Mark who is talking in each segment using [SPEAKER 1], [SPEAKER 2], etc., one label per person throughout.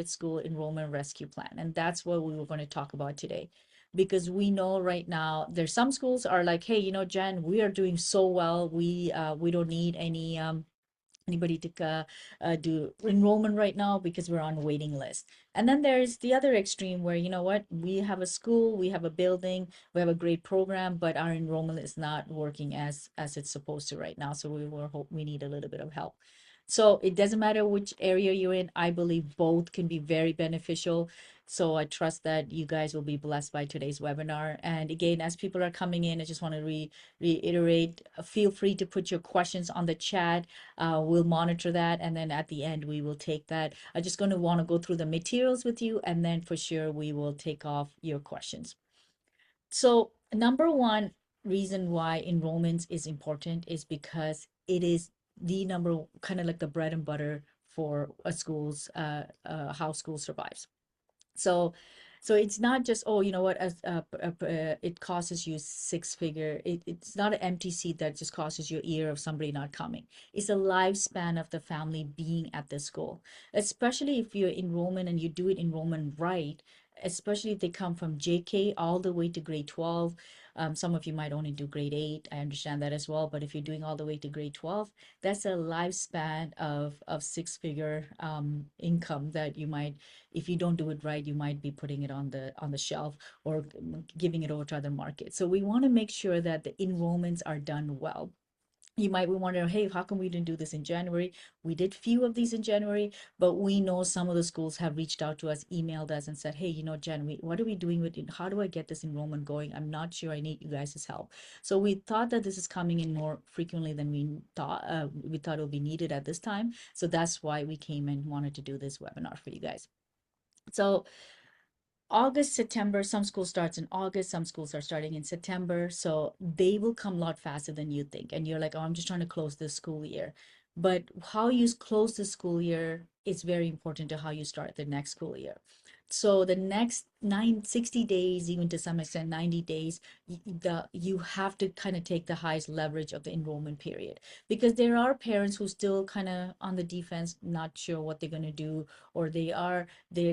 [SPEAKER 1] private school enrollment rescue plan. And that's what we were going to talk about today. Because we know right now there's some schools are like, hey, Jen, we are doing so well. We don't need anybody to do enrollment right now because we're on a waiting list. And then there's the other extreme where, you know what, we have a school, we have a building, we have a great program, but our enrollment is not working as it's supposed to right now. So we need a little bit of help. So it doesn't matter which area you're in. I believe both can be very beneficial. So I trust that you guys will be blessed by today's webinar. And again, as people are coming in, I just want to reiterate, feel free to put your questions on the chat. We'll monitor that, and then at the end we will take that. I'm just going to want to go through the materials with you, and then for sure we will take off your questions. So number one reason why enrollment is important is because it is the number, kind of like the bread and butter for a school's how school survives. So, so it's not just, oh, you know what, it costs you six figure. It's not an empty seat that just causes you a year of somebody not coming. It's a lifespan of the family being at the school, especially if you're enrollment and you do it enrollment right, especially if they come from JK all the way to grade 12. Some of you might only do grade 8. I understand that as well. But if you're doing all the way to grade 12, that's a lifespan of six-figure income that you might, if you don't do it right, you might be putting it on the shelf or giving it over to other markets. So we want to make sure that the enrollments are done well. You might be wondering, hey, how come we didn't do this in January? We did few of these in January, but we know some of the schools have reached out to us, emailed us, and said, hey, Jen, what are we doing with it? How do I get this enrollment going? I'm not sure. I need you guys' help. So we thought that this is coming in more frequently than we thought. We thought it would be needed at this time. So that's why we came and wanted to do this webinar for you guys. So August, September, some school starts in August, some schools are starting in September. So they will come a lot faster than you think. And you're like, oh, I'm just trying to close this school year. But how you close the school year is very important to how you start the next school year. So the next 60 days, even to some extent 90 days, you have to kind of take the highest leverage of the enrollment period, because there are parents who still kind of on the defense, not sure what they're going to do, or they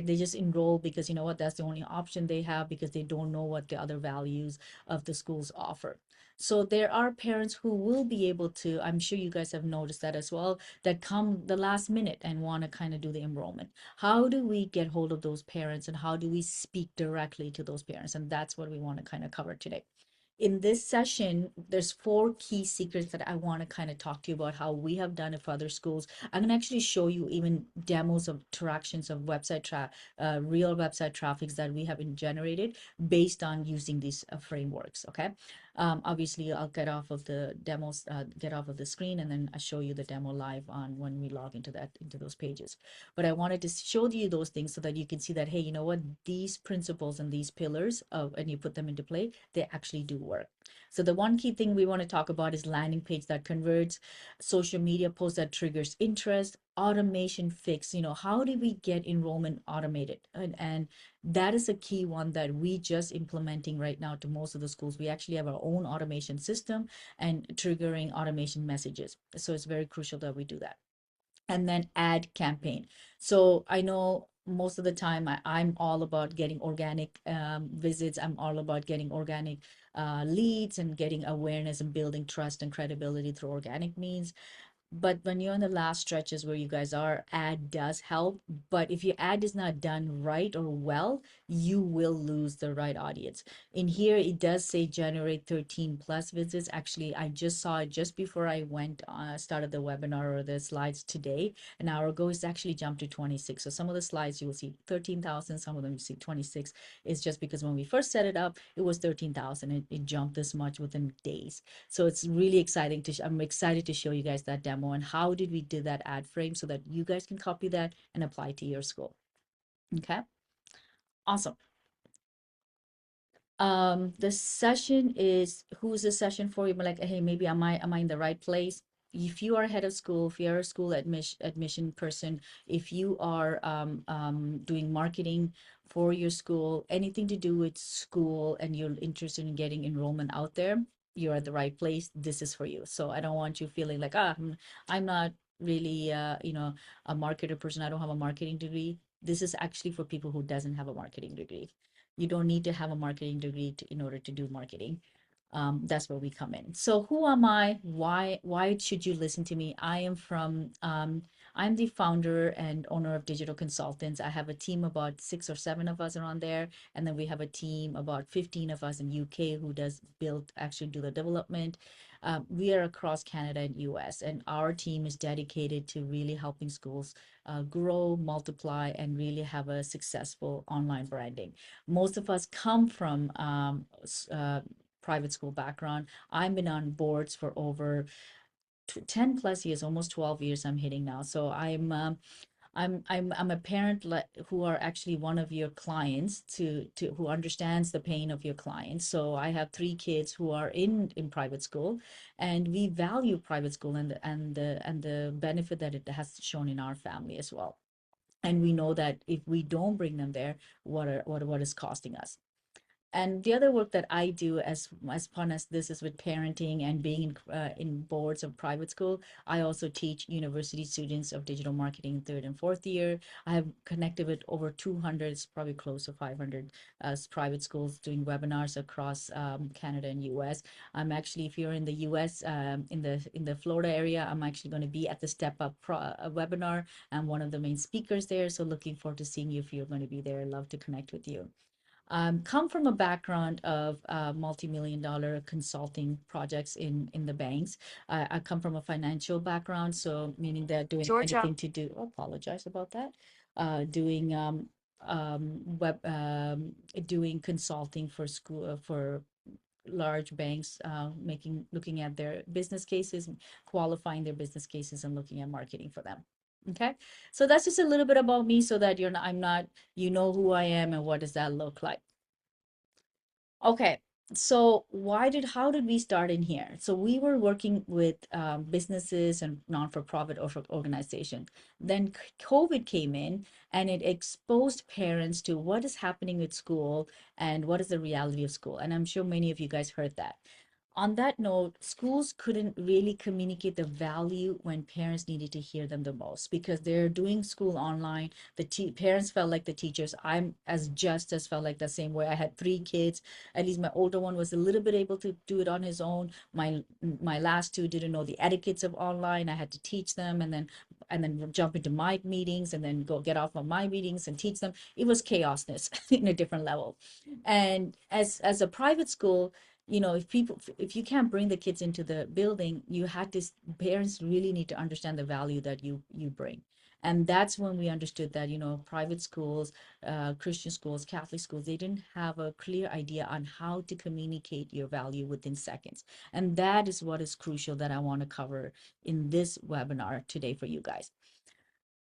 [SPEAKER 1] just enroll because, you know what, that's the only option they have, because they don't know what the other values of the schools offer. So there are parents who will be able to, I'm sure you guys have noticed that as well, that come the last minute and want to kind of do the enrollment. How do we get hold of those parents, and how do we speak directly to those parents? And that's what we want to kind of cover today. In this session, there's 4 key secrets that I want to kind of talk to you about how we have done it for other schools. I'm going to actually show you even demos of interactions of real website traffics that we have been generated based on using these frameworks. Okay. Obviously, I'll get off of the demos, get off of the screen, and then I show you the demo live on when we log into those pages. But I wanted to show you those things so that you can see that, hey, you know what, these principles and these pillars and you put them into play, they actually do work. So the one key thing we want to talk about is landing page that converts, social media post that triggers interest, automation fix. How do we get enrollment automated? And that is a key one that we just implementing right now to most of the schools. We actually have our own automation system and triggering automation messages. So it's very crucial that we do that. And then ad campaign. So I know most of the time I'm all about getting organic visits. I'm all about getting organic leads and getting awareness and building trust and credibility through organic means. But when you're in the last stretches where you guys are, ad does help. But if your ad is not done right or well, you will lose the right audience. In here, it does say generate 13 plus visits. Actually, I just saw it just before I went started the webinar or the slides today. An hour ago, it's actually jumped to 26. So some of the slides you will see 13,000, some of them you see 26. It's just because when we first set it up, it was 13,000. It jumped this much within days. So it's really exciting I'm excited to show you guys that demo and how did we do that ad frame so that you guys can copy that and apply to your school. Okay, awesome. The session is, who's the session for? You're like, hey, maybe am I in the right place? If you are head of school, if you're a school admission person, if you are doing marketing for your school, anything to do with school, and you're interested in getting enrollment out there, you're at the right place. This is for you. So I don't want you feeling like, I'm not really, a marketer person. I don't have a marketing degree. This is actually for people who doesn't have a marketing degree. You don't need to have a marketing degree in order to do marketing. That's where we come in. So who am I? Why should you listen to me? I'm the founder and owner of Digital Consultants. I have a team about 6 or 7 of us around there, and then we have a team about 15 of us in UK who does build actually do the development. We are across Canada and US, and our team is dedicated to really helping schools grow, multiply, and really have a successful online branding. Most of us come from private school background. I've been on boards for over 10 plus years, almost 12 years I'm hitting now. So I'm a parent who are actually one of your clients to who understands the pain of your clients. So I have 3 kids who are in private school, and we value private school and the benefit that it has shown in our family as well. And we know that if we don't bring them there, what is costing us. And the other work that I do as fun as this is with parenting and being in boards of private school, I also teach university students of digital marketing in 3rd and 4th year. I have connected with over 200, it's probably close to 500 private schools doing webinars across Canada and US. I'm actually, if you're in the US, in the Florida area, I'm actually going to be at the Step Up webinar. I'm one of the main speakers there. So looking forward to seeing you if you're going to be there. I'd love to connect with you. Come from a background of multi-million dollar consulting projects in the banks. I come from a financial background, so meaning that doing
[SPEAKER 2] Georgia.
[SPEAKER 1] anything to do, I apologize about that, doing web doing consulting for school for large banks, looking at their business cases, qualifying their business cases, and looking at marketing for them. Okay, so that's just a little bit about me, so that I'm not, you know who I am and what does that look like. Okay, so how did we start in here? So we were working with businesses and non-for-profit organization. Then COVID came in, and it exposed parents to what is happening with school and what is the reality of school. And I'm sure many of you guys heard that. On that note, schools couldn't really communicate the value when parents needed to hear them the most, because they're doing school online. Parents felt like the teachers. I'm as just as felt like the same way. I had 3 kids. At least my older one was a little bit able to do it on his own. My last 2 didn't know the etiquettes of online. I had to teach them, and then jump into my meetings, and then go get off of my meetings and teach them. It was chaosness in a different level. And as a private school, if you can't bring the kids into the building, parents really need to understand the value that you bring. And that's when we understood that, private schools, Christian schools, Catholic schools, they didn't have a clear idea on how to communicate your value within seconds. And that is what is crucial that I want to cover in this webinar today for you guys.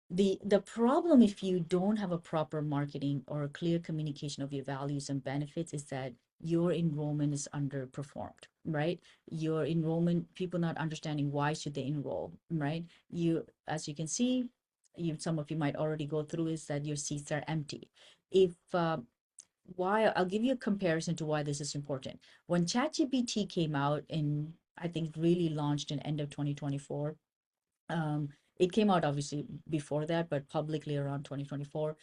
[SPEAKER 1] The problem, if you don't have a proper marketing or a clear communication of your values and benefits, is that your enrollment is underperformed, right? Your enrollment, people not understanding why should they enroll, right? As you can see, some of you might already go through, is that your seats are empty. If why I'll give you a comparison to why this is important. When ChatGPT came out I think really launched in end of 2024. It came out obviously before that, but publicly around 2024.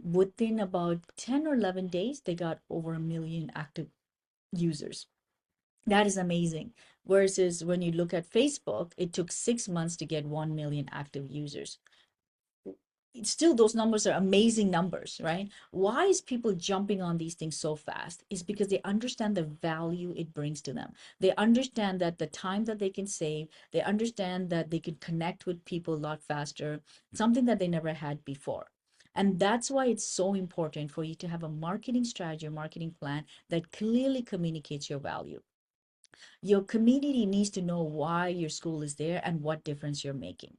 [SPEAKER 1] Within about 10 or 11 days, they got over 1 million active users. That is amazing. Versus when you look at Facebook, it took 6 months to get 1 million active users. Still, those numbers are amazing numbers, right? Why is people jumping on these things so fast? Is because they understand the value it brings to them. They understand that the time that they can save, they understand that they can connect with people a lot faster, something that they never had before. And that's why it's so important for you to have a marketing strategy, a marketing plan that clearly communicates your value. Your community needs to know why your school is there and what difference you're making,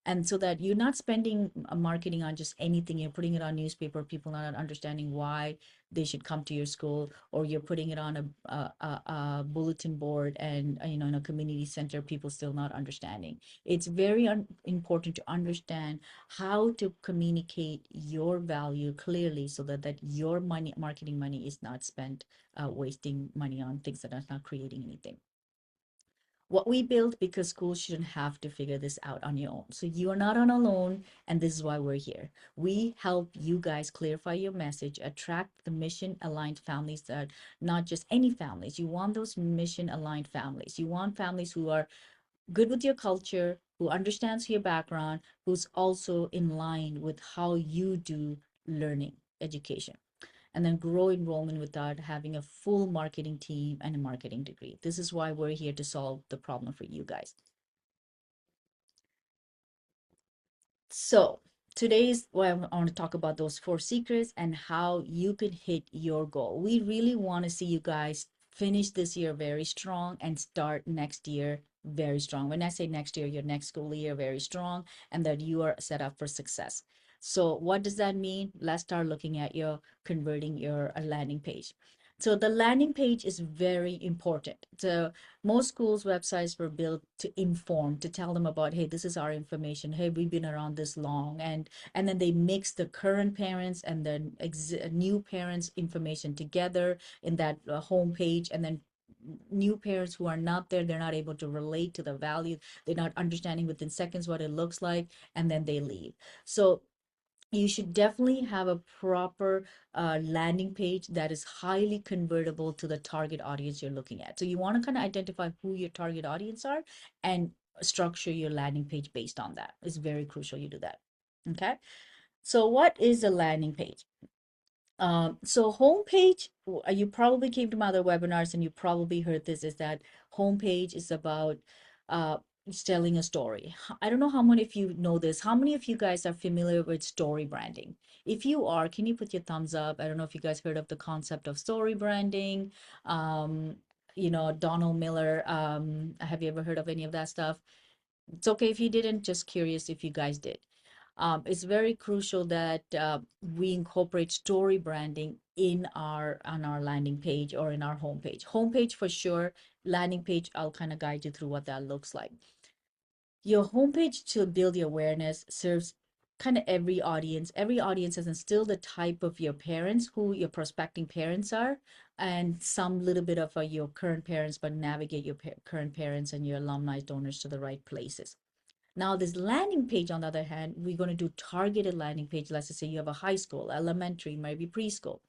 [SPEAKER 1] and so that you're not spending marketing on just anything. You're putting it on newspaper, people not understanding why they should come to your school, or you're putting it on a bulletin board, and in a community center, people still not understanding. It's very important to understand how to communicate your value clearly, so that your marketing money is not spent wasting money on things that are not creating anything. what we built because schools shouldn't have to figure this out on your own. So you are not on alone, and this is why we're here. We help you guys clarify your message, attract the mission aligned families that not just any families. You want those mission aligned families. You want families who are good with your culture, who understands your background, who's also in line with how you do learning education, and then grow enrollment without having a full marketing team and a marketing degree. This is why we're here to solve the problem for you guys. So today's what I want to talk about those four secrets and how you can hit your goal. We really want to see you guys finish this year very strong and start next year very strong. When I say next year, your next school year very strong, and that you are set up for success. So what does that mean? Let's start looking at your converting your landing page. So the landing page is very important. So most schools' websites were built to inform, to tell them about, hey, this is our information. Hey, we've been around this long, and then they mix the current parents and the new parents' information together in that home page, and then new parents who are not there, they're not able to relate to the value. They're not understanding within seconds what it looks like, and then they leave. So you should definitely have a proper landing page that is highly convertible to the target audience you're looking at. So you want to kind of identify who your target audience are and structure your landing page based on that. It's very crucial you do that. Okay. So what is a landing page? So homepage, you probably came to my other webinars and you probably heard this, is that homepage is about uh, telling a story. I don't know how many of you know this. How many of you guys are familiar with story branding? If you are, can you put your thumbs up? I don't know if you guys heard of the concept of story branding. Um, Donald Miller. Have you ever heard of any of that stuff? It's okay if you didn't, just curious if you guys did. It's very crucial that we incorporate story branding in our on our landing page or in our homepage. Homepage for sure, landing page, I'll kind of guide you through what that looks like. Your homepage to build the awareness serves kind of every audience. Every audience has instilled the type of your parents, who your prospecting parents are, and some little bit of your current parents, but navigate your current parents and your alumni donors to the right places. Now, this landing page, on the other hand, we're going to do targeted landing page. Let's just say you have a high school, elementary, maybe preschool,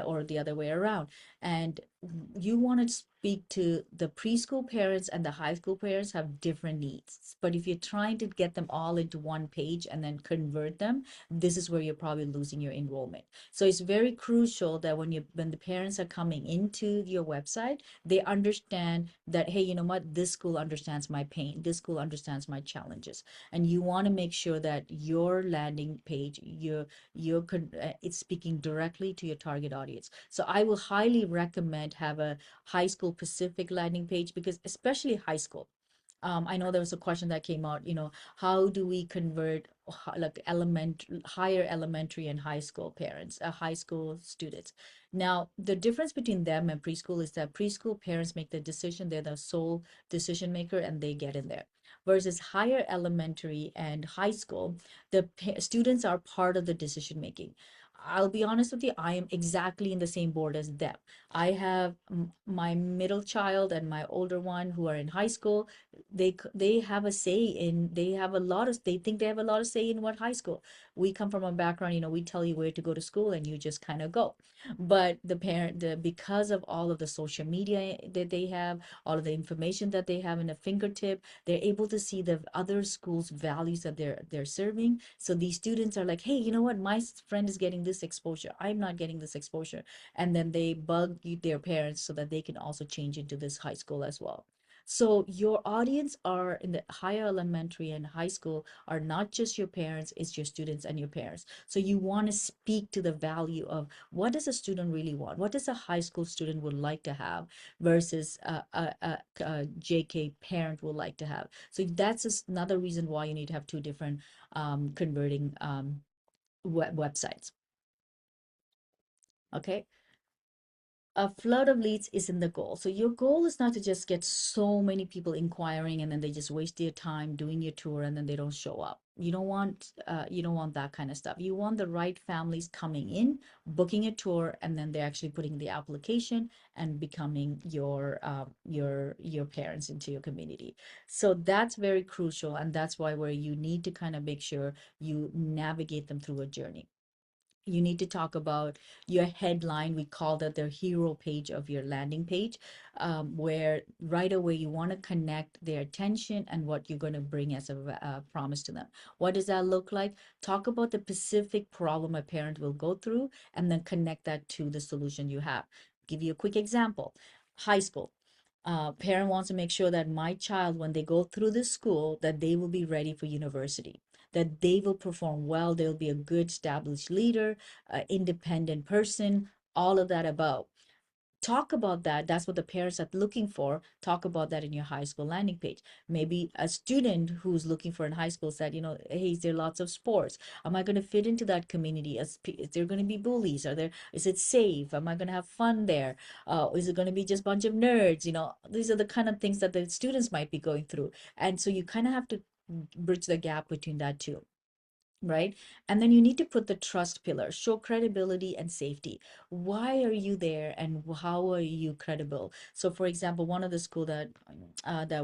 [SPEAKER 1] or the other way around. And you want to speak to the preschool parents and the high school parents have different needs. But if you're trying to get them all into one page and then convert them, this is where you're probably losing your enrollment. So it's very crucial that when the parents are coming into your website, they understand that, hey, you know what, this school understands my pain, this school understands my challenges. And you want to make sure that your landing page, it's speaking directly to your target audience. So I will highly recommend have a high school specific landing page, because especially high school, I know there was a question that came out, how do we convert like higher elementary and high school parents, high school students? Now, the difference between them and preschool is that preschool parents make the decision, they're the sole decision maker, and they get in there. Versus higher elementary and high school, the students are part of the decision making. I'll be honest with you, I am exactly in the same board as them. I have my middle child and my older one who are in high school. They have a say in, they think they have a lot of say in what high school. We come from a background, we tell you where to go to school and you just kind of go. But because of all of the social media that they have, all of the information that they have in a fingertip, they're able to see the other schools values that they're serving. So these students are like, hey, you know what, my friend is getting this exposure, I'm not getting this exposure. And then they bug their parents so that they can also change into this high school as well. So your audience are in the higher elementary and high school are not just your parents, it's your students and your parents. So you want to speak to the value of what does a student really want? What does a high school student would like to have versus a JK parent would like to have? So that's another reason why you need to have two different converting websites. Okay. A flood of leads isn't the goal. So your goal is not to just get so many people inquiring and then they just waste their time doing your tour and then they don't show up. You don't want that kind of stuff. You want the right families coming in, booking a tour, and then they're actually putting the application and becoming your parents into your community. So that's very crucial, and that's why where you need to kind of make sure you navigate them through a journey. You need to talk about your headline. We call that the hero page of your landing page, where right away you want to connect their attention and what you're going to bring as a promise to them. What does that look like? Talk about the specific problem a parent will go through and then connect that to the solution you have. Give you a quick example. High school. Parent wants to make sure that my child, when they go through this school, that they will be ready for university, that they will perform well, they'll be a good established leader, independent person, all of that above. Talk about that. That's what the parents are looking for. Talk about that in your high school landing page. Maybe a student who's looking for in high school said, hey, is there lots of sports? Am I going to fit into that community? Is there going to be bullies? Is it safe? Am I going to have fun there? Is it going to be just a bunch of nerds? These are the kind of things that the students might be going through. And so you kind of have to bridge the gap between that too, right? And then you need to put the trust pillar, show credibility and safety. Why are you there and how are you credible? So for example, one of the school that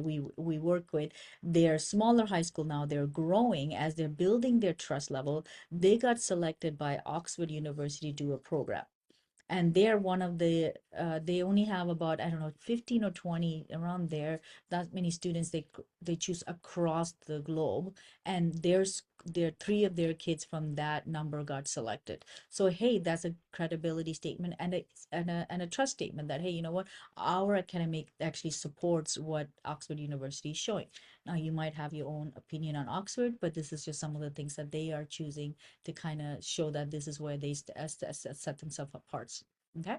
[SPEAKER 1] we work with, they're smaller high school now, they're growing as they're building their trust level. They got selected by Oxford University to do a program, and they're one of the they only have about, I don't know, 15 or 20 around there, that many students they choose across the globe. And there three of their kids from that number got selected. So hey, that's a credibility statement and a trust statement that, hey, you know what, our academic actually supports what Oxford University is showing. Now you might have your own opinion on Oxford, but this is just some of the things that they are choosing to kind of show that this is where they set themselves apart. Okay.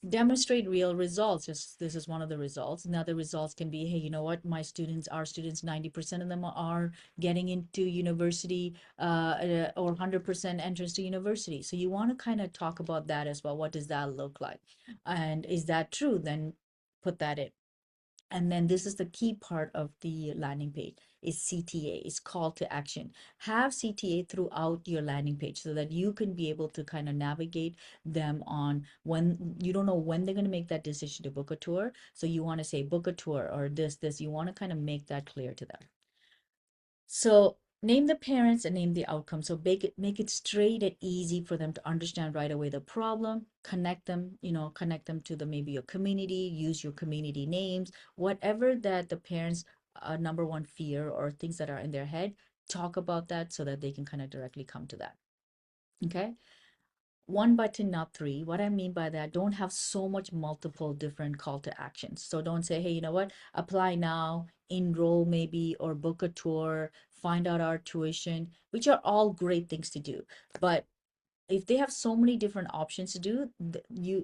[SPEAKER 1] Demonstrate real results. This is one of the results. Now the results can be, hey, you know what, our students, 90% of them are getting into university, or 100% entrance to university. So you want to kind of talk about that as well. What does that look like? And is that true? Then put that in. And then this is the key part of the landing page is CTA, is call to action. Have CTA throughout your landing page so that you can be able to kind of navigate them on when you don't know when they're going to make that decision to book a tour. So you want to say book a tour or this, you want to kind of make that clear to them. So name the parents and name the outcome. So make it straight and easy for them to understand right away the problem. Connect them to the maybe your community, use your community names, whatever that the parents number one fear or things that are in their head, talk about that so that they can kind of directly come to that. Okay. One button, not three. What I mean by that, don't have so much multiple different call to actions. So don't say, hey, you know what, apply now, enroll maybe, or book a tour, find out our tuition, which are all great things to do. But if they have so many different options to do,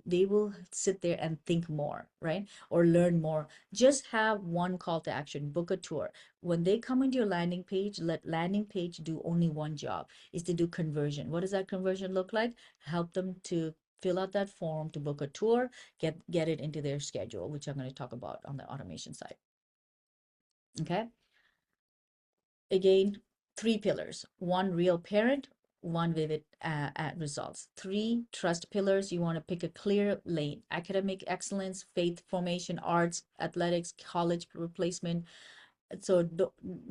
[SPEAKER 1] they will sit there and think more, right? Or learn more. Just have one call to action, book a tour. When they come into your landing page, let landing page do only one job, is to do conversion. What does that conversion look like? Help them to fill out that form to book a tour, get it into their schedule, which I'm going to talk about on the automation side. Okay. Again, three pillars: one, real parent; one, vivid results; three, trust pillars. You want to pick a clear lane: academic excellence, faith formation, arts, athletics, college replacement. So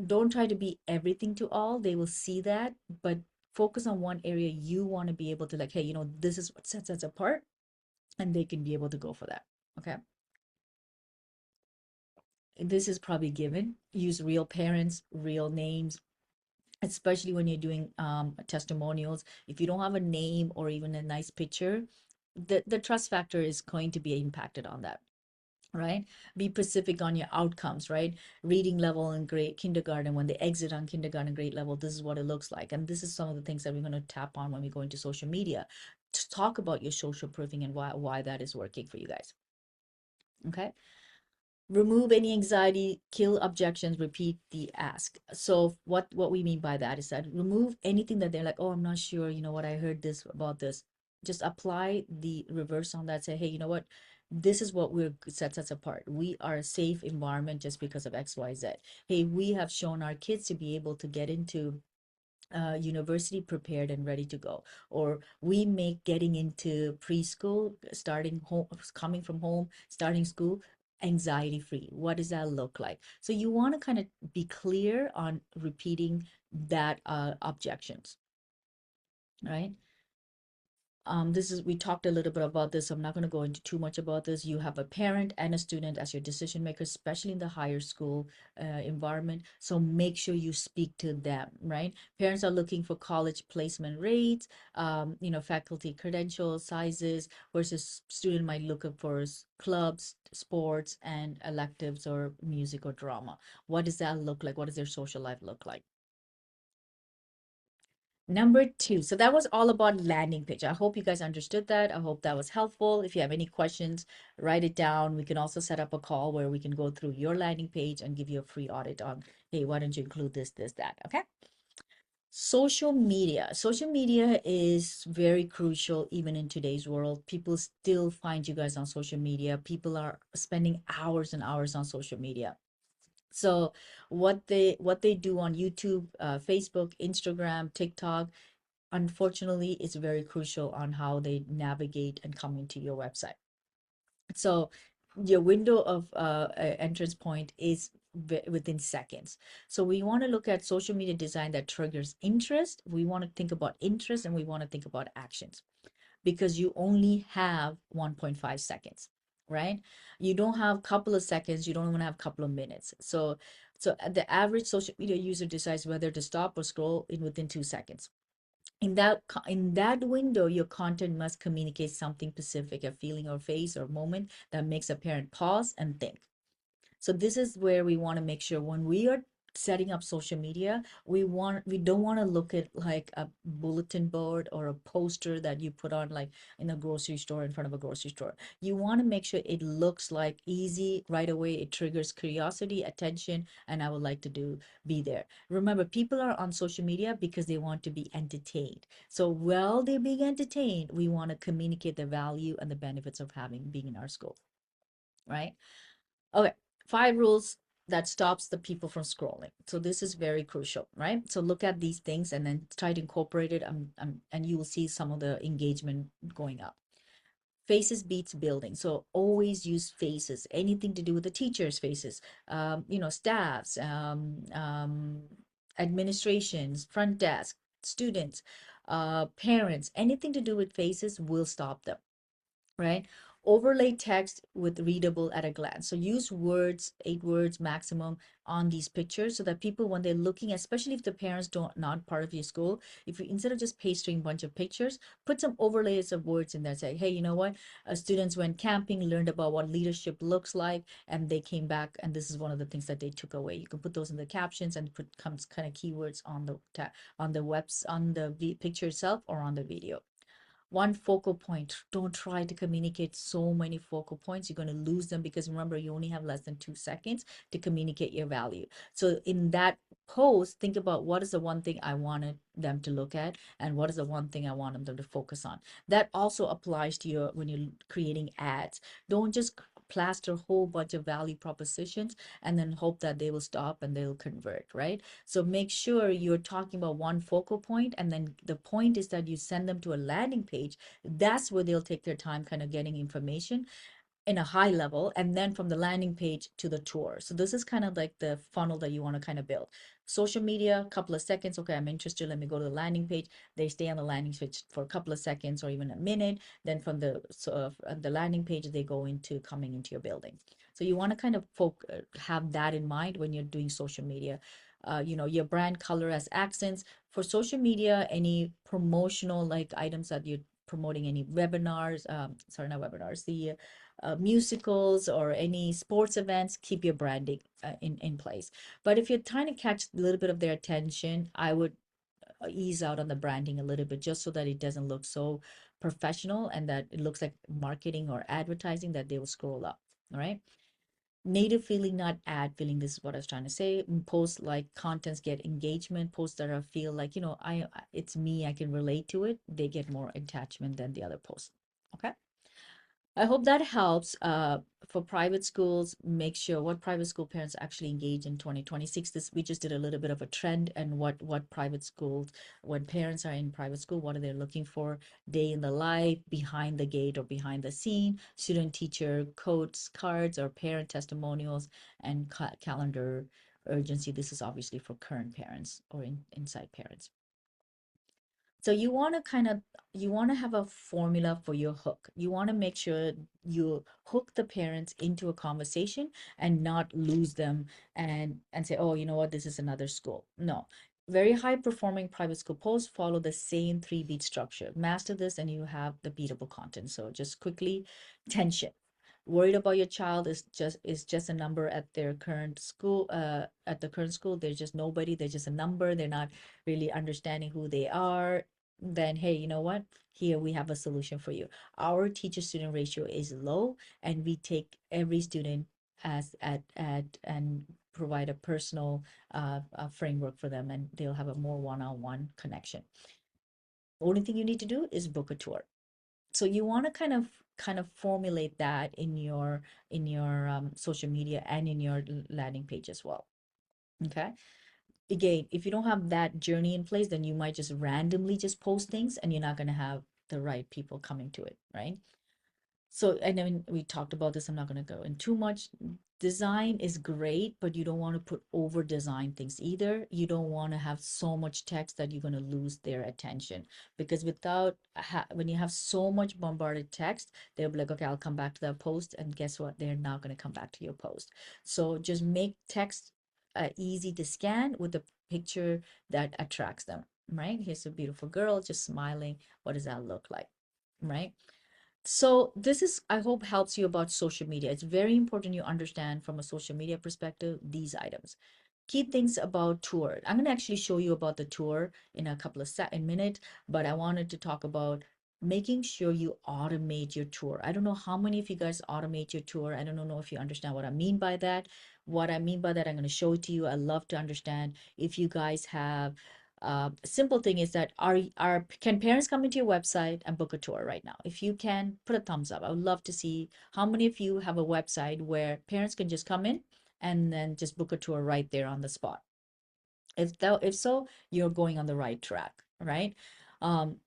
[SPEAKER 1] don't try to be everything to all. They will see that, but focus on one area you want to be able to, like, hey, this is what sets us apart, and they can be able to go for that. Okay. This is probably given. Use real parents, real names, especially when you're doing testimonials. If you don't have a name or even a nice picture, the trust factor is going to be impacted on that, right? Be specific on your outcomes, right? Reading level in grade kindergarten, when they exit on kindergarten grade level, this is what it looks like. And this is some of the things that we're going to tap on when we go into social media to talk about your social proofing and why that is working for you guys. Okay. Remove any anxiety, kill objections, repeat the ask. So what we mean by that is that remove anything that they're like, oh, I'm not sure, what, I heard this about this. just apply the reverse on that. Say, hey, you know what? This is what we're sets us apart. We are a safe environment just because of XYZ. Hey, we have shown our kids to be able to get into university prepared and ready to go, or we make getting into preschool, starting home, coming from home, starting school, anxiety free. What does that look like? So you want to kind of be clear on repeating that objections, right? This is, we talked a little bit about this, so I'm not going to go into too much about this. You have a parent and a student as your decision maker, especially in the higher school environment. So make sure you speak to them, right? Parents are looking for college placement rates, faculty credentials, sizes, versus student might look for clubs, sports, and electives or music or drama. What does that look like? What does their social life look like? Number two. So that was all about landing page. I hope you guys understood that. I hope that was helpful. If you have any questions, write it down. We can also set up a call where we can go through your landing page and give you a free audit on, hey, why don't you include this, that? Okay. Social media. Social media is very crucial even in today's world. People still find you guys on social media. People are spending hours and hours on social media. So what they do on YouTube, Facebook, Instagram, TikTok, unfortunately, it's very crucial on how they navigate and come into your website. So your window of entrance point is within seconds. So we want to look at social media design that triggers interest. We want to think about interest and we want to think about actions, because you only have 1.5 seconds, right? You don't have a couple of seconds, you don't even have a couple of minutes. So the average social media user decides whether to stop or scroll in within 2 seconds. In that window, your content must communicate something specific, a feeling or face or moment that makes a parent pause and think. So this is where we want to make sure when we are setting up social media, we don't want to look at like a bulletin board or a poster that you put on like in a grocery store, in front of a grocery store. You want to make sure it looks like easy right away. It triggers curiosity, attention, and I would like to be there. Remember, people are on social media because they want to be entertained. So while they're being entertained, we want to communicate the value and the benefits of having being in our school, right? Okay, 5 rules that stops the people from scrolling. So this is very crucial, right? So look at these things and then try to incorporate it, and you will see some of the engagement going up. Faces beats building. So always use faces. Anything to do with the teachers' faces, staffs, administrations, front desk, students, parents. Anything to do with faces will stop them, right? Overlay text with readable at a glance. So use words, 8 words maximum on these pictures so that people, when they're looking, especially if the parents don't not part of your school, if you instead of just pasting a bunch of pictures, put some overlays of words in there. Say, hey, you know what? Students went camping, learned about what leadership looks like, and they came back, and this is one of the things that they took away. You can put those in the captions and put comes kind of keywords on the webs on the picture itself or on the video. One focal point. Don't try to communicate so many focal points. You're going to lose them, because remember, you only have less than 2 seconds to communicate your value. So in that post, think about what is the one thing I wanted them to look at, and what is the one thing I want them to focus on. That also applies to your when you're creating ads. Don't just plaster a whole bunch of value propositions and then hope that they will stop and they'll convert, right? So make sure you're talking about one focal point, and then the point is that you send them to a landing page. That's where they'll take their time kind of getting information in a high level, and then from the landing page to the tour. So this is kind of like the funnel that you want to kind of build. Social media, couple of seconds. Okay, I'm interested. Let me go to the landing page. They stay on the landing page for a couple of seconds or even a minute. Then from the landing page, they go into coming into your building. So you want to kind of have that in mind when you're doing social media. Your brand color as accents for social media. Any promotional like items that you're promoting, any webinars, sorry, not webinars, the musicals or any sports events, keep your branding in place. But if you're trying to catch a little bit of their attention, I would ease out on the branding a little bit, just so that it doesn't look so professional and that it looks like marketing or advertising that they will scroll up. All right. native feeling, not ad feeling. This is what I was trying to say. Posts like contents get engagement. Posts that are feel like, it's me, I can relate to it. They get more attachment than the other posts. Okay. I hope that helps. For private schools, make sure what private school parents actually engage in 2026. This we just did a little bit of a trend and what private schools, when parents are in private school, what are they looking for? Day in the life, behind the gate or behind the scene, student teacher quotes, cards, or parent testimonials, and calendar urgency. This is obviously for current parents or inside parents. So you want to have a formula for your hook. You want to make sure you hook the parents into a conversation and not lose them and say, "Oh, you know what? This is another school." No. Very high performing private school posts follow the same three beat structure. Master this and you have the beatable content. So just quickly, tension. Worried about your child is just a number at their current school, at the current school. They're just nobody, they're just a number, they're not really understanding who they are. Then hey, you know what, here we have a solution for you. Our teacher student ratio is low, and we take every student as at and provide a personal framework for them, and they'll have a more one-on-one connection. Only thing you need to do is book a tour. So you want to kind of formulate that in your social media and in your landing page as well. Okay. Again, if you don't have that journey in place, then you might just randomly just post things and you're not going to have the right people coming to it, right? So, I know we talked about this. I'm not going to go in too much. Design is great, but you don't want to put over design things either. You don't want to have so much text that you're going to lose their attention, because when you have so much bombarded text, they'll be like, okay, I'll come back to that post. And guess what? They're not going to come back to your post. So just make text easy to scan with a picture that attracts them, right? Here's a beautiful girl just smiling. What does that look like, right? So this is, I hope, helps you about social media. It's very important you understand from a social media perspective these items. Key things about tour. I'm going to actually show you about the tour in a couple of in minute, but I wanted to talk about making sure you automate your tour. I don't know how many of you guys automate your tour. I don't know if you understand what I mean by that. What I mean by that, I'm going to show it to you. I love to understand if you guys have simple thing is that are can parents come into your website and book a tour right now? If you can, put a thumbs up. I would love to see how many of you have a website where parents can just come in and then just book a tour right there on the spot. If so, you're going on the right track, right?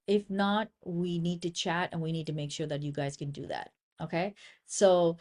[SPEAKER 1] If not, we need to chat and we need to make sure that you guys can do that. Okay. So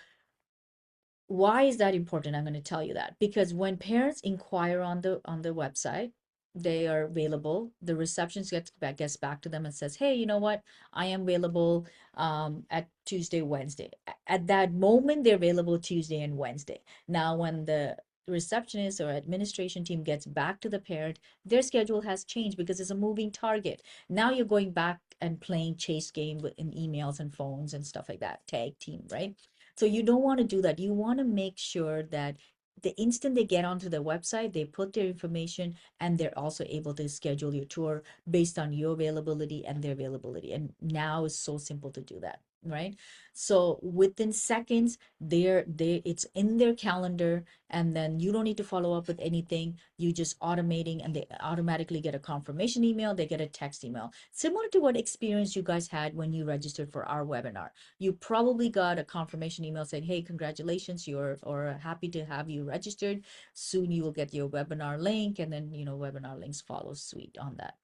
[SPEAKER 1] why is that important? I'm going to tell you that because when parents inquire on the website, they are available. The receptionist gets back to them and says, "Hey, you know what? I am available at Tuesday, Wednesday." At that moment, they're available Tuesday and Wednesday. Now, when the receptionist or administration team gets back to the parent, their schedule has changed because it's a moving target. Now you're going back and playing chase game in emails and phones and stuff like that, tag team, right? So you don't want to do that. You want to make sure that the instant they get onto the website, they put their information and they're also able to schedule your tour based on your availability and their availability. And now it's so simple to do that, right? So within seconds, it's in their calendar, and then you don't need to follow up with anything. You just automating and they automatically get a confirmation email, they get a text email. Similar to what experience you guys had when you registered for our webinar. You probably got a confirmation email saying, "Hey, congratulations, or happy to have you registered. Soon you will get your webinar link," and then webinar links follow suite on that.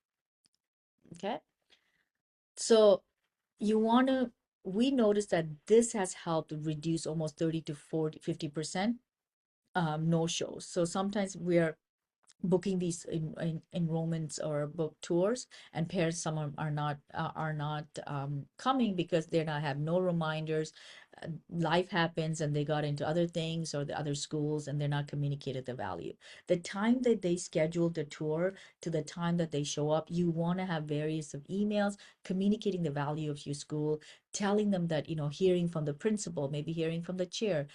[SPEAKER 1] Okay. So you want to we noticed that this has helped reduce almost 30 to 40, 50% no shows. So sometimes we're booking these enrollments or book tours, and parents some are not coming because they're not have no reminders. Life happens and they got into other things or the other schools, and they're not communicated the value. The time that they schedule the tour to the time that they show up, you want to have various of emails communicating the value of your school, telling them that hearing from the principal, maybe hearing from the chair,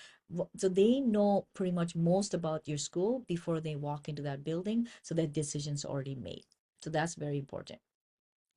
[SPEAKER 1] so they know pretty much most about your school before they walk into that building, so that decision's already made. So that's very important.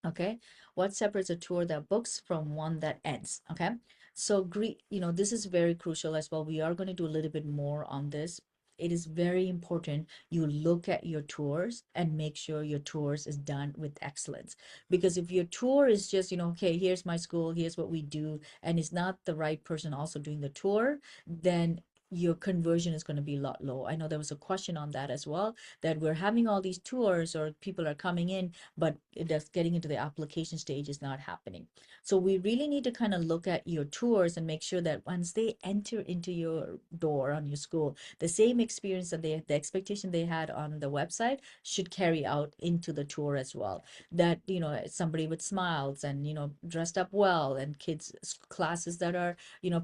[SPEAKER 1] Okay. What separates a tour that books from one that ends? Okay. So this is very crucial as well. We are going to do a little bit more on this. It is very important you look at your tours and make sure your tours is done with excellence. Because if your tour is just, okay, here's my school, here's what we do, and it's not the right person also doing the tour, then your conversion is going to be a lot low. I know there was a question on that as well, that we're having all these tours or people are coming in, but it just getting into the application stage is not happening. So we really need to kind of look at your tours and make sure that once they enter into your door on your school, the same experience that the expectation they had on the website should carry out into the tour as well. That, somebody with smiles and, dressed up well, and kids classes that are,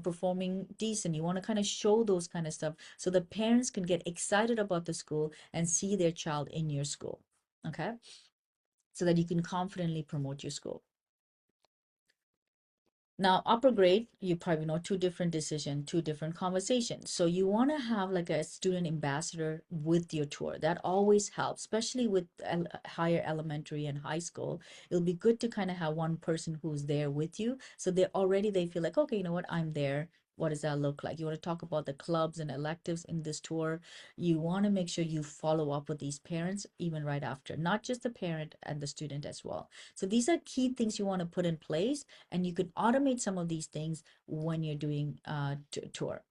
[SPEAKER 1] performing decent. You want to kind of show those kind of stuff so the parents can get excited about the school and see their child in your school. Okay. So that you can confidently promote your school. Now, upper grade, you probably know, two different decision, two different conversations. So you want to have like a student ambassador with your tour. That always helps, especially with higher elementary and high school. It'll be good to kind of have one person who's there with you. So they feel like, okay, you know what, I'm there. What does that look like? You want to talk about the clubs and electives in this tour. You want to make sure you follow up with these parents even right after, not just the parent and the student as well. So these are key things you want to put in place, and you can automate some of these things when you're doing tour.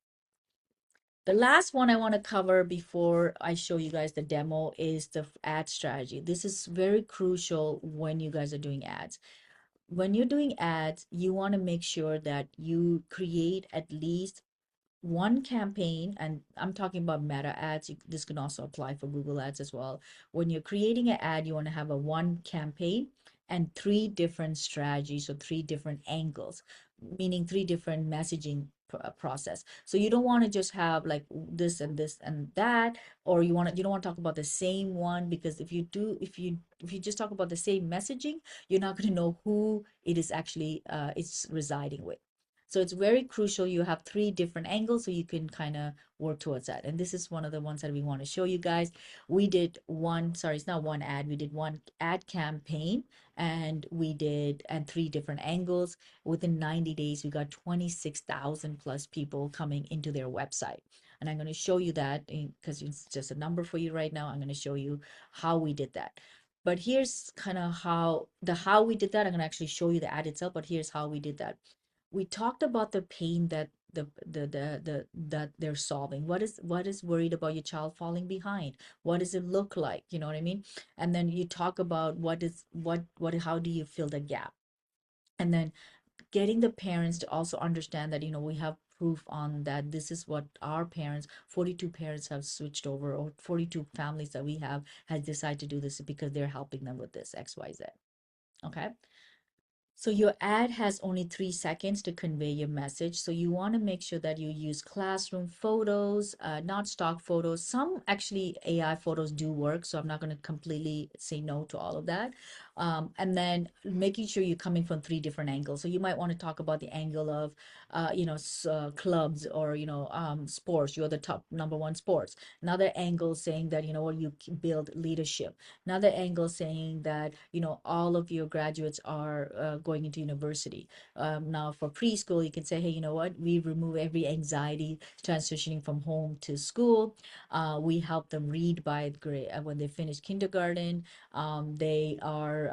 [SPEAKER 1] The last one I want to cover before I show you guys the demo is the ad strategy. This is very crucial when you guys are doing ads. When you're doing ads, you want to make sure that you create at least one campaign, and I'm talking about meta ads. This can also apply for Google ads as well. When you're creating an ad, you want to have a one campaign and three different strategies or three different angles, meaning three different messaging process. So you don't want to just have like this and that, or you don't want to talk about the same one, because if you just talk about the same messaging, you're not going to know who it is actually it's residing with. So it's very crucial you have three different angles so you can kind of work towards that. And this is one of the ones that we want to show you guys. We did one, sorry, it's not one ad. We did one ad campaign, and three different angles. Within 90 days, we got 26,000 plus people coming into their website. And I'm going to show you that because it's just a number for you right now. I'm going to show you how we did that. But here's kind of how we did that. I'm going to actually show you the ad itself, but here's how we did that. We talked about the pain that that they're solving. What is worried about your child falling behind? What does it look like? You know what I mean? And then you talk about what how do you fill the gap? And then getting the parents to also understand that, we have proof on that this is what our parents, 42 parents have switched over, or 42 families that we have has decided to do this because they're helping them with this XYZ. Okay. So your ad has only 3 seconds to convey your message. So you want to make sure that you use classroom photos, not stock photos. Some actually AI photos do work, so I'm not going to completely say no to all of that. And then making sure you're coming from three different angles. So you might want to talk about the angle of, clubs, or, sports. You're the top number one sports. Another angle saying that, what you build leadership. Another angle saying that, all of your graduates are going into university. Now for preschool, you can say, hey, you know what? We remove every anxiety transitioning from home to school. We help them read by grade when they finish kindergarten. They are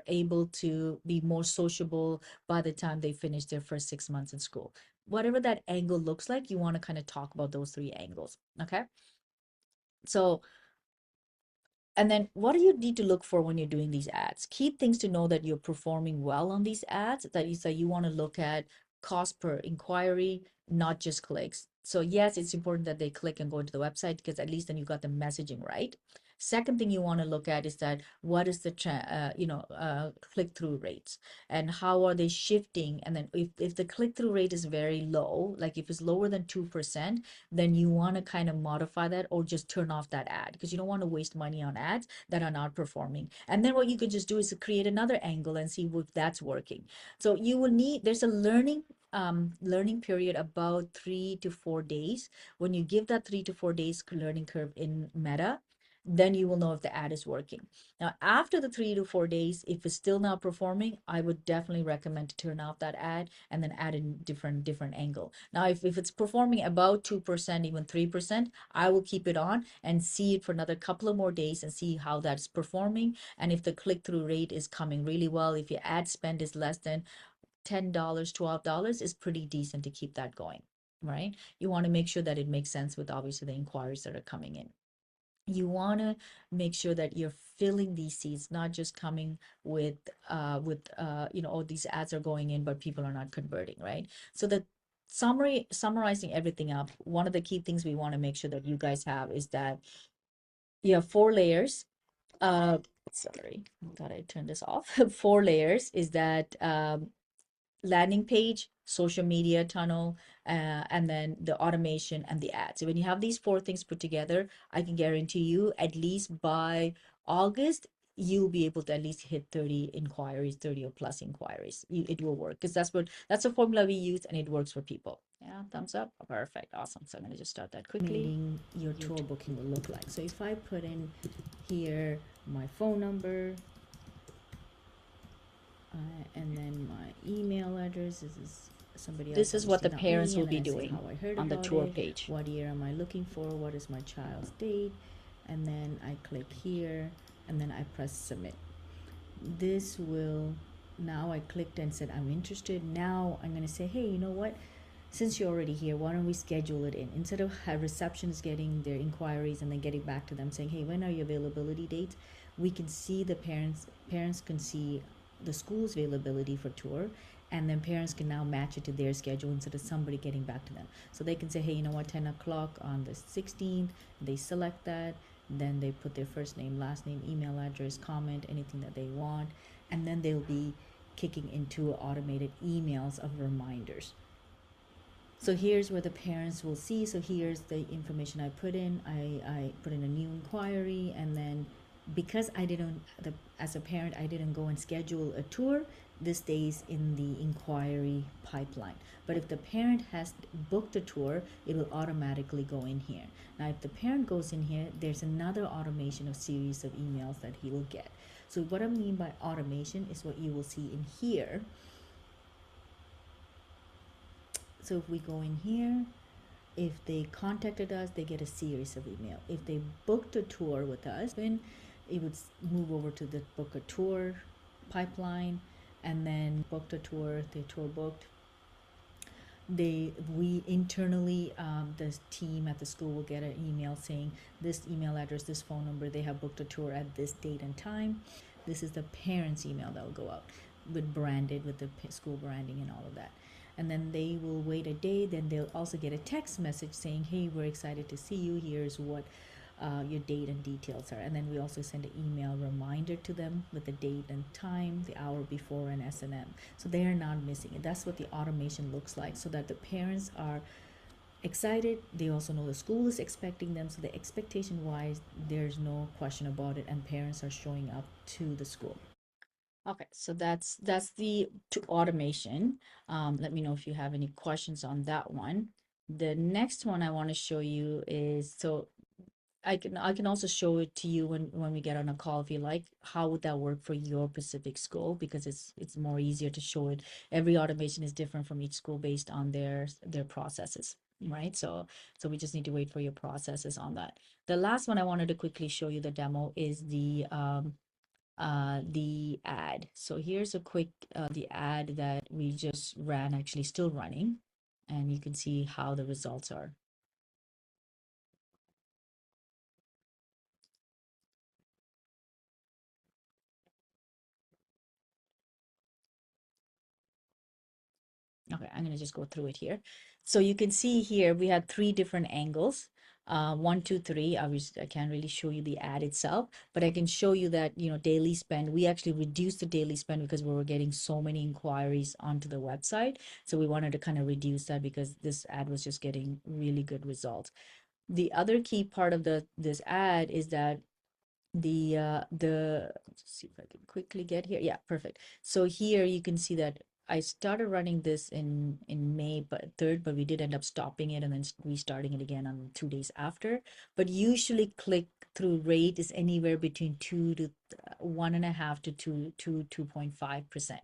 [SPEAKER 1] able to be more sociable by the time they finish their first 6 months in school. Whatever that angle looks like, you want to kind of talk about those three angles. Okay. So, and then what do you need to look for when you're doing these ads? Key things to know that you're performing well on these ads, that you say you want to look at cost per inquiry, not just clicks. So yes, it's important that they click and go into the website, because at least then you got the messaging right. Second thing you want to look at is that what is the click-through rates, and how are they shifting? And then if the click-through rate is very low, like if it's lower than 2%, then you want to kind of modify that or just turn off that ad, because you don't want to waste money on ads that are not performing. And then what you could just do is to create another angle and see if that's working. So there's a learning period about 3 to 4 days. When you give that 3 to 4 days learning curve in Meta, then you will know if the ad is working. Now, after the 3 to 4 days, if it's still not performing, I would definitely recommend to turn off that ad and then add a different angle. Now, if it's performing about 2%, even 3%, I will keep it on and see it for another couple of more days and see how that's performing. And if the click-through rate is coming really well, if your ad spend is less than $10, $12 is pretty decent to keep that going, right? You want to make sure that it makes sense with obviously the inquiries that are coming in. You want to make sure that you're filling these seats, not just coming with oh, these ads are going in, but people are not converting, right? So the summarizing everything up, one of the key things we want to make sure that you guys have is that you have 4 layers. Uh, sorry, thought I turned this off. 4 layers is that landing page, social media tunnel, and then the automation and the ads. So when you have these 4 things put together, I can guarantee you at least by August, you'll be able to at least hit 30 inquiries, 30 or plus inquiries. It will work because that's the formula we use and it works for people. Yeah, thumbs up. Perfect. Awesome. So I'm going to just start that quickly.
[SPEAKER 2] Your tour booking will look like. So if I put in here my phone number, and then my email address. This is somebody else.
[SPEAKER 1] This is what the
[SPEAKER 2] not
[SPEAKER 1] parents
[SPEAKER 2] me,
[SPEAKER 1] will
[SPEAKER 2] and
[SPEAKER 1] be
[SPEAKER 2] then I say
[SPEAKER 1] doing
[SPEAKER 2] how I heard
[SPEAKER 1] on the
[SPEAKER 2] about
[SPEAKER 1] tour
[SPEAKER 2] it,
[SPEAKER 1] page.
[SPEAKER 2] what year am I looking for, what is my child's date, and then I click here, and then I press submit. This will, now I clicked and said I'm interested. Now I'm going to say, hey, you know what? Since you're already here, why don't we schedule it in? Instead of receptions getting their inquiries and then getting back to them saying, hey, when are your availability dates? We can see the parents can see the school's availability for tour, and then parents can now match it to their schedule instead of somebody getting back to them. So they can say, hey, you know what, 10 o'clock on the 16th, they select that, then they put their first name, last name, email address, comment, anything that they want, and then they'll be kicking into automated emails of reminders. So here's where the parents will see. So here's the information I put in. I put in a new inquiry, and then because I didn't, as a parent, I didn't go and schedule a tour, this stays in the inquiry pipeline. But if the parent has booked a tour, it will automatically go in here. Now, if the parent goes in here, there's another automation of series of emails that he will get. So what I mean by automation is what you will see in here. So if we go in here, if they contacted us, they get a series of email. If they booked a tour with us, then it would move over to the book a tour pipeline, and then booked a tour, the tour booked. We internally, the team at the school will get an email saying this email address, this phone number, they have booked a tour at this date and time. This is the parents' email that will go out with branded with the school branding and all of that. And then they will wait a day. Then they'll also get a text message saying, hey, we're excited to see you. Here's what your date and details are. And then we also send an email reminder to them with the date and time, the hour before, and S&M. So they are not missing it. That's what the automation looks like, so that the parents are excited. They also know the school is expecting them. So the expectation wise, there's no question about it, and parents are showing up to the school.
[SPEAKER 1] Okay, so that's the automation. Let me know if you have any questions on that one. The next one I want to show you is, so I can also show it to you when we get on a call if you like. How would that work for your specific school? Because it's more easier to show it. Every automation is different from each school based on their processes, right? So we just need to wait for your processes on that. The last one I wanted to quickly show you the demo is the ad. So here's a quick the ad that we just ran, actually still running, and you can see how the results are. Okay, I'm going to just go through it here. So you can see here we had 3 different angles. 1, 2, 3. Obviously, I can't really show you the ad itself, but I can show you that, daily spend. We actually reduced the daily spend because we were getting so many inquiries onto the website. So we wanted to kind of reduce that because this ad was just getting really good results. The other key part of this ad is that let's see if I can quickly get here. Yeah, perfect. So here you can see that I started running this in May but 3rd, but we did end up stopping it and then restarting it again on 2 days after. But usually click through rate is anywhere between 1.5 to 2.5%.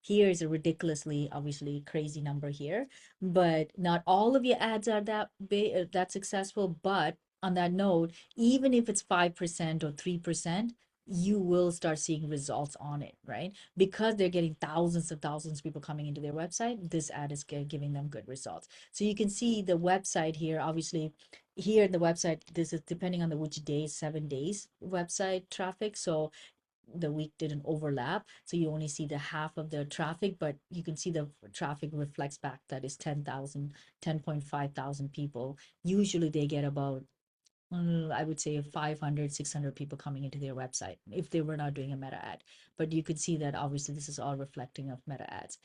[SPEAKER 1] Here is a ridiculously, obviously crazy number here, but not all of your ads are that big, that successful. But on that note, even if it's 5% or 3%, you will start seeing results on it, right? Because they're getting thousands of thousands of people coming into their website. This ad is giving them good results. So you can see the website here. Obviously, here in the website, this is depending on the which day, 7 days website traffic. So the week didn't overlap, so you only see the half of the traffic, but you can see the traffic reflects back that is 10,000, 10.5 thousand people. Usually they get about I would say 500, 600 people coming into their website if they were not doing a meta ad. But you could see that obviously this is all reflecting of meta ads.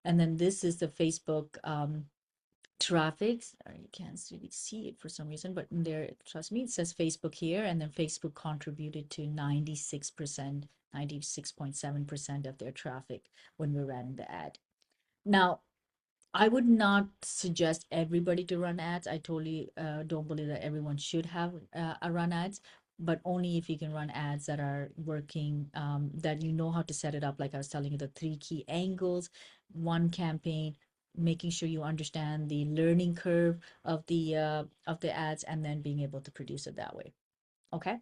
[SPEAKER 1] And then this is the Facebook traffic. You can't really see it for some reason, but there, trust me, it says Facebook here, and then Facebook contributed to 96%, 96.7% of their traffic when we ran the ad. Now, I would not suggest everybody to run ads. I totally don't believe that everyone should have a run ads, but only if you can run ads that are working, that you know how to set it up. Like I was telling you, the three key angles, one campaign, making sure you understand the learning curve of the ads, and then being able to produce it that way. Okay.